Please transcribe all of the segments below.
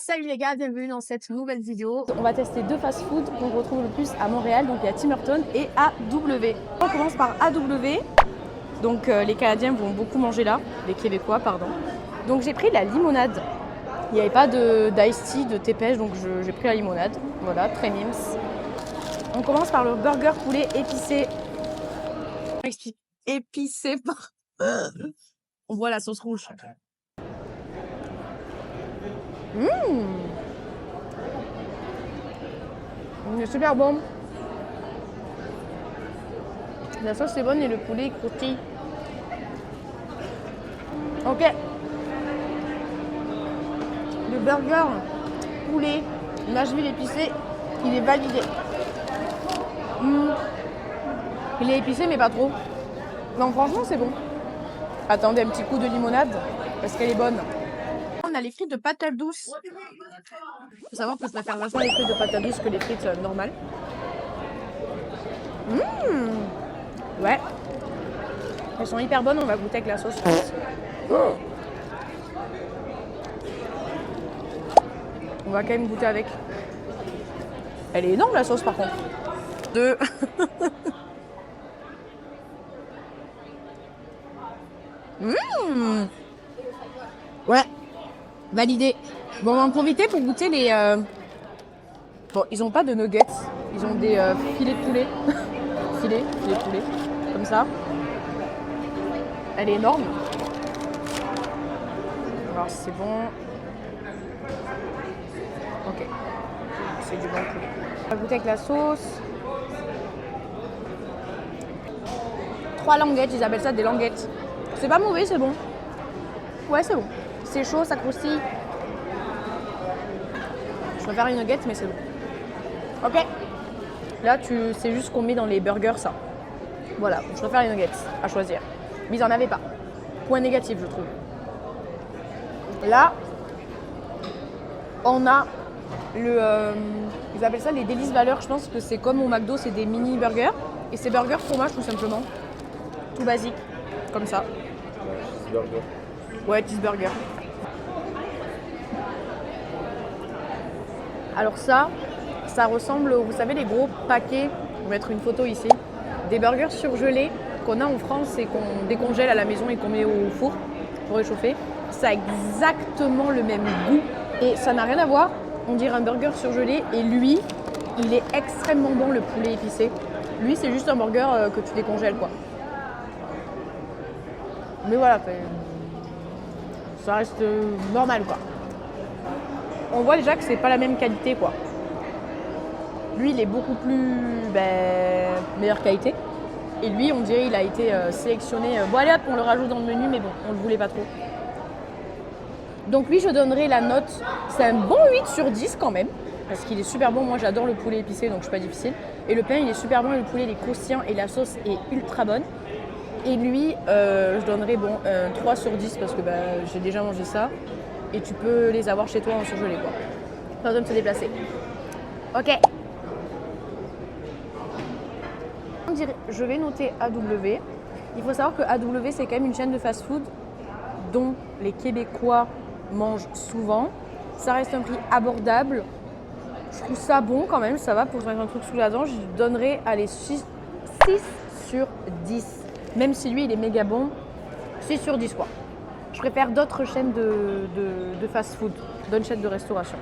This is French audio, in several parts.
Salut les gars, bienvenue dans cette nouvelle vidéo. On va tester deux fast-food qu'on retrouve le plus à Montréal, donc il y a Tim Hortons et AW. On commence par AW, donc les Canadiens vont beaucoup manger là, les Québécois pardon. Donc j'ai pris la limonade, il n'y avait pas d'ice tea, de thé pêche, donc j'ai pris la limonade, voilà, très mimes. On commence par le burger poulet épicé. Épicé par... On voit la sauce rouge. Il est super bon. La sauce est bonne et le poulet est croustille. Ok. Le burger poulet Nashville épicé, il est validé. Il est épicé mais pas trop. Non, franchement c'est bon. Attendez un petit coup de limonade parce qu'elle est bonne. On a les frites de patates douces. Il faut savoir que je préfère vachement les frites de patates douces que les frites normales. Ouais. Elles sont hyper bonnes, on va goûter avec la sauce. On va quand même goûter avec. Elle est énorme la sauce par contre. Deux. Ouais. Validé. Bon, on va en profiter pour goûter les... Bon, ils ont pas de nuggets. Ils ont des filets de poulet. filets de poulet. Comme ça. Elle est énorme. On va voir si c'est bon. Ok. C'est du bon poulet. On va goûter avec la sauce. 3 languettes, ils appellent ça des languettes. C'est pas mauvais, c'est bon. Ouais, c'est bon. C'est chaud, ça croustille. Je préfère les nuggets, mais c'est bon. Ok. Là, c'est juste qu'on met dans les burgers ça. Voilà, je préfère les nuggets à choisir. Mais ils en avaient pas. Point négatif, je trouve. Là, on a ils appellent ça les délices valeurs. Je pense que c'est comme au McDo, c'est des mini burgers. Et c'est burger fromage tout simplement. Tout basique. Comme ça. Cheeseburger. Ouais, cheeseburger. Alors ça ressemble, vous savez, les gros paquets, on va mettre une photo ici, des burgers surgelés qu'on a en France et qu'on décongèle à la maison et qu'on met au four pour réchauffer. Ça a exactement le même goût et ça n'a rien à voir. On dirait un burger surgelé et lui, il est extrêmement bon, le poulet épicé. Lui, c'est juste un burger que tu décongèles quoi. Mais voilà, ça reste normal quoi. On voit déjà que c'est pas la même qualité quoi. Lui il est beaucoup plus meilleure qualité. Et lui on dirait il a été sélectionné. Bon allez hop on le rajoute dans le menu mais bon on le voulait pas trop. Donc lui je donnerai la note. C'est un bon 8 sur 10 quand même. Parce qu'il est super bon. Moi j'adore le poulet épicé donc je suis pas difficile. Et le pain il est super bon et le poulet il est croustillant et la sauce est ultra bonne. Et lui, je donnerais un 3 sur 10 parce que j'ai déjà mangé ça. Et tu peux les avoir chez toi en surgelé quoi. Pas besoin de se déplacer. Ok. Je vais noter AW. Il faut savoir que AW c'est quand même une chaîne de fast-food dont les Québécois mangent souvent. Ça reste un prix abordable. Je trouve ça bon quand même, ça va pour se mettre un truc sous la dent. Je donnerais 6 sur 10. Même si lui il est méga bon, 6 sur 10 quoi. Je préfère d'autres chaînes de fast-food, d'autres chaînes de restauration.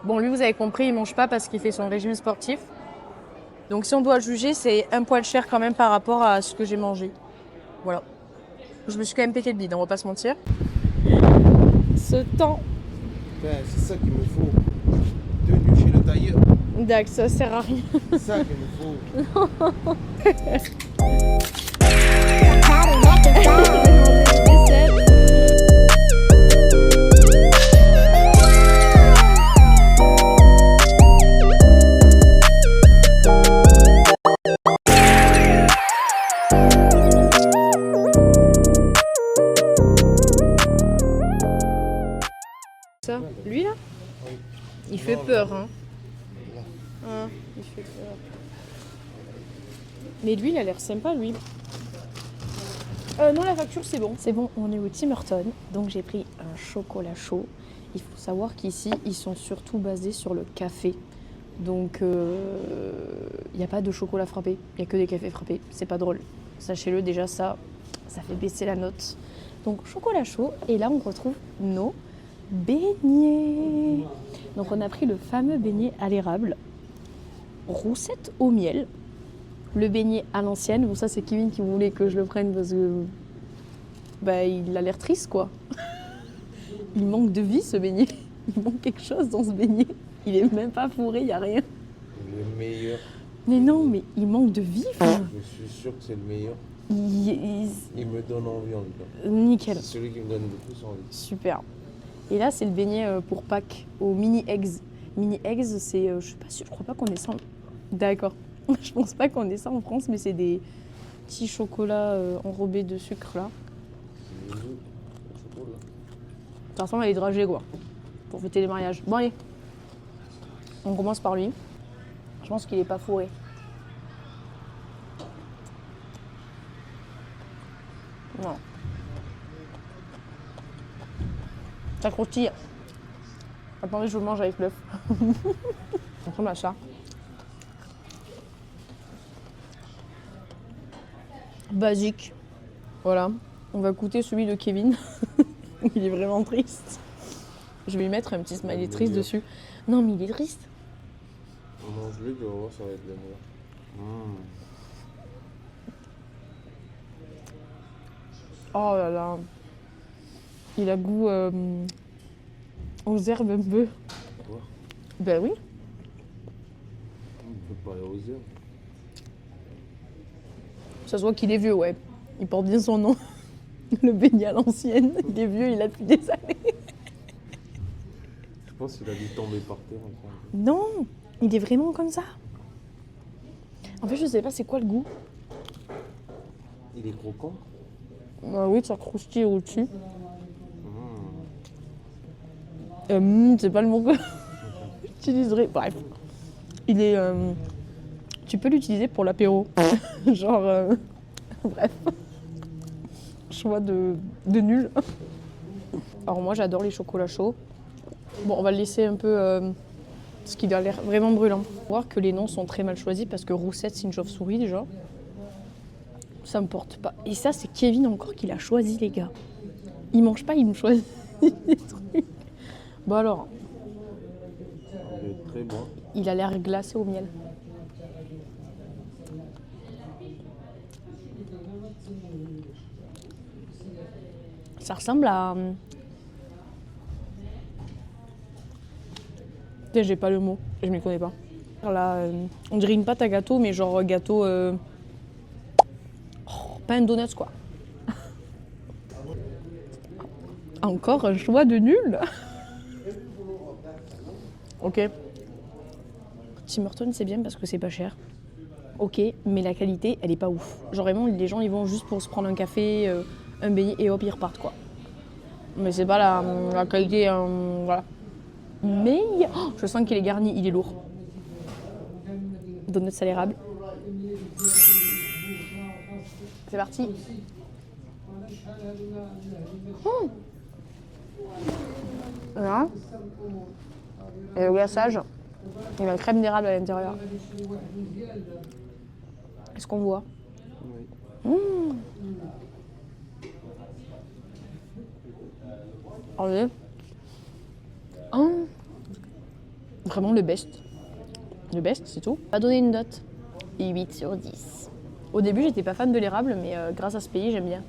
Bon lui vous avez compris, il mange pas parce qu'il fait son régime sportif. Donc si on doit juger, c'est un poil cher quand même par rapport à ce que j'ai mangé. Voilà. Je me suis quand même pété le bide, on va pas se mentir. Ce temps. Ben, c'est ça qu'il me faut. Tenue chez le tailleur. D'accord, ça sert à rien. C'est ça qu'il me faut. Ça, lui là, il fait peur hein. Il fait peur. Mais lui, il a l'air sympa, lui. Non, la facture, c'est bon. C'est bon, on est au Tim Hortons. Donc, j'ai pris un chocolat chaud. Il faut savoir qu'ici, ils sont surtout basés sur le café. Donc, il n'y a pas de chocolat frappé. Il n'y a que des cafés frappés. C'est pas drôle. Sachez-le, déjà, ça fait baisser la note. Donc, chocolat chaud. Et là, on retrouve nos beignets. Donc, on a pris le fameux beignet à l'érable. Roussette au miel. Le beignet à l'ancienne. Bon, ça, c'est Kevin qui voulait que je le prenne parce que il a l'air triste, quoi. Il manque de vie, ce beignet. Il manque quelque chose dans ce beignet. Il est même pas fourré, il n'y a rien. Le meilleur. Mais non, mais il manque de vie. Je suis sûr que c'est le meilleur. Il me donne envie en tout cas. Nickel. C'est celui qui me donne le plus envie. Super. Et là, c'est le beignet pour Pâques, au mini eggs. Mini eggs, c'est, je sais pas si, je crois pas qu'on ait ça. D'accord. Je pense pas qu'on ait ça en France, mais c'est des petits chocolats enrobés de sucre là. C'est le chocolat. Ça ressemble à des dragées, quoi, pour fêter les mariages. Bon, allez. On commence par lui. Je pense qu'il est pas fourré. Non. Ça croustille. Attendez, je le mange avec l'œuf. On ressemble à ça. Basique. Voilà. On va goûter celui de Kevin. Il est vraiment triste. Je vais lui mettre un petit smiley triste dessus. Non, mais il est triste. Mange-le, tu vas voir, ça va être le meilleur. Oh là là. Il a goût aux herbes un peu. Quoi? Ben oui. On peut pas aller aux herbes. Ça se voit qu'il est vieux, ouais. Il porte bien son nom. Le beignet à l'ancienne. Il est vieux, il a depuis des années. Je pense qu'il a dû tomber par terre. Enfin. Non, il est vraiment comme ça. En fait, je sais pas c'est quoi le goût. Il est croquant. Ah oui, ça croustille au-dessus. C'est pas le mot que j'utiliserais. Bref. Il est. Tu peux l'utiliser pour l'apéro. Genre. Bref. Choix de nul. Alors, moi, j'adore les chocolats chauds. Bon, on va le laisser un peu. Parce qu'il a l'air vraiment brûlant. Faut voir que les noms sont très mal choisis parce que Roussette, c'est une chauve-souris déjà. Ça me porte pas. Et ça, c'est Kevin encore qui l'a choisi, les gars. Il mange pas, il me choisit des trucs. Bon alors. Il est très bon. Il a l'air glacé au miel. Ça ressemble à... J'ai pas le mot, je m'y connais pas. Là, on dirait une pâte à gâteau, mais genre gâteau... pas un donut, quoi. Encore un choix de nul. Ok. Tim Hortons, c'est bien parce que c'est pas cher. Ok, mais la qualité, elle est pas ouf. Genre vraiment, les gens, ils vont juste pour se prendre un café, un beignet et hop, ils repartent, quoi. Mais c'est pas la qualité, voilà. Mais je sens qu'il est garni, il est lourd. Donuts à l'érable. C'est parti. Voilà. Et le glaçage, il y a la crème d'érable à l'intérieur. Est-ce qu'on voit? Oui. Regardez. Vraiment le best. Le best, c'est tout. On va donner une note. 8 sur 10. Au début, j'étais pas fan de l'érable, mais grâce à ce pays, j'aime bien.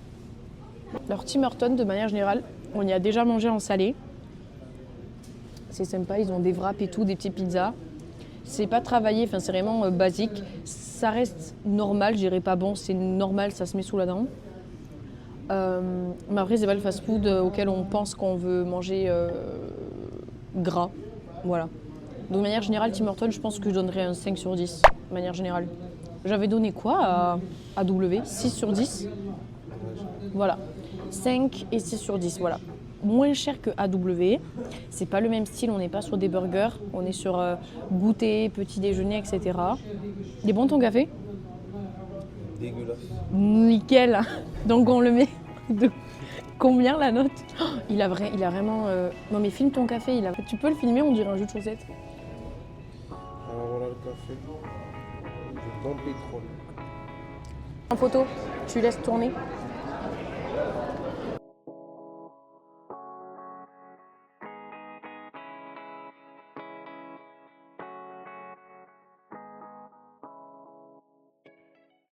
Alors, Tim Hortons, de manière générale, on y a déjà mangé en salé. C'est sympa, ils ont des wraps et tout, des petites pizzas. C'est pas travaillé, enfin, c'est vraiment basique. Ça reste normal, je dirais pas bon, c'est normal, ça se met sous la dent. Mais après, c'est pas le fast-food auquel on pense qu'on veut manger gras. Voilà. Donc, de manière générale, Tim Hortons, je pense que je donnerais un 5 sur 10, de manière générale. J'avais donné quoi à AW? 6 sur 10. Voilà. 5 et 6 sur 10, voilà. Moins cher que AW. C'est pas le même style, on n'est pas sur des burgers, on est sur goûter, petit déjeuner, etc. Il est bon ton café? dégueulasse. Nickel. Donc on le met de combien la note? Oh, il a vraiment... Non mais filme ton café, tu peux le filmer, on dirait un jus de chaussettes. Alors voilà le café. Du bon pétrole. En photo, tu laisses tourner.